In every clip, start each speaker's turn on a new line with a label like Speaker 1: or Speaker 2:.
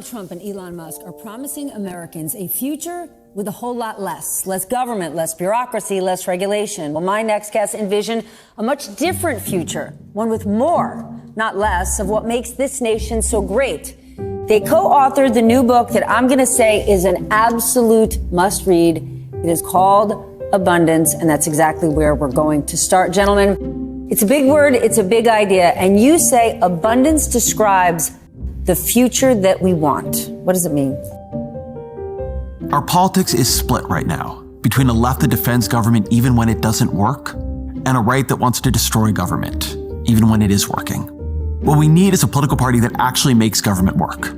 Speaker 1: Donald Trump and Elon Musk are promising Americans a future with a whole lot less. Less government, less bureaucracy, less regulation. Well, my next guests envision a much different future, one with more, not less, of what makes this nation so great. They co-authored the new book that I'm going to say is an absolute must-read. It is called Abundance, and that's exactly where we're going to start. Gentlemen, it's a big word, it's a big idea, and you say abundance describes the future that we want. What does it mean?
Speaker 2: Our politics is split right now between a left that defends government even when it doesn't work and a right that wants to destroy government even when it is working. What we need is a political party that actually makes government work.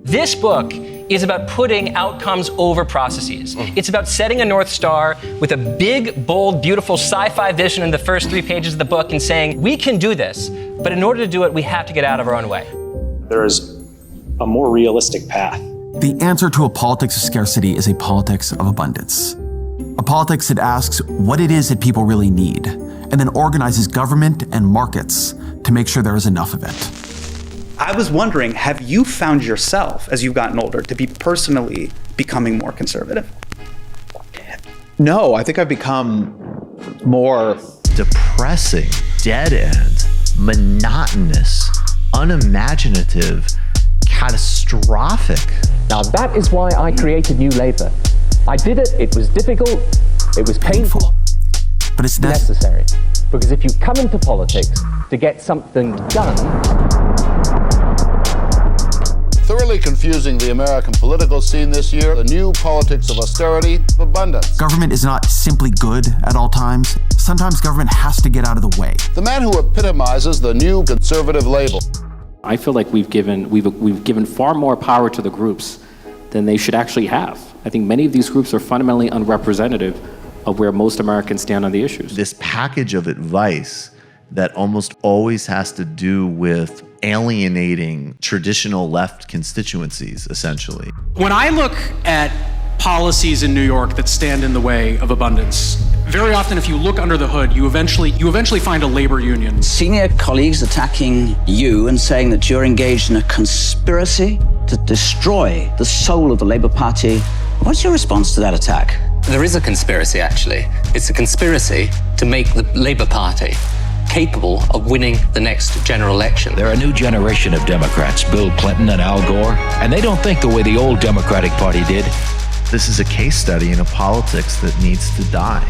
Speaker 3: This book is about putting outcomes over processes. It's about setting a North Star with a big, bold, beautiful sci-fi vision in the first 3 pages of the book and saying, we can do this, but in order to do it, we have to get out of our own way.
Speaker 4: There is a more realistic path.
Speaker 2: The answer to a politics of scarcity is a politics of abundance. A politics that asks what it is that people really need, and then organizes government and markets to make sure there is enough of it.
Speaker 5: I was wondering, have you found yourself, as you've gotten older, to be personally becoming more conservative?
Speaker 6: No, I think I've become more
Speaker 7: depressing, dead end, monotonous, unimaginative, catastrophic.
Speaker 8: Now that is why I created New Labour. I did it, it was difficult, it was painful,
Speaker 2: but it's
Speaker 8: necessary. Because if you come into politics to get something done...
Speaker 9: Thoroughly confusing the American political scene this year, the new politics of austerity, of abundance.
Speaker 2: Government is not simply good at all times. Sometimes government has to get out of the way.
Speaker 9: The man who epitomizes the new conservative label.
Speaker 10: I feel like we've given far more power to the groups than they should actually have. I think many of these groups are fundamentally unrepresentative of where most Americans stand on the issues.
Speaker 7: This package of advice that almost always has to do with alienating traditional left constituencies, essentially.
Speaker 11: When I look at policies in New York that stand in the way of abundance, very often if you look under the hood, you eventually find a labor union.
Speaker 12: Senior colleagues attacking you and saying that you're engaged in a conspiracy to destroy the soul of the Labour Party. What's your response to that attack?
Speaker 13: There is a conspiracy, actually. It's a conspiracy to make the Labour Party capable of winning the next general election.
Speaker 14: They're a new generation of Democrats, Bill Clinton and Al Gore, and they don't think the way the old Democratic Party did.
Speaker 7: This is a case study in a politics that needs to die.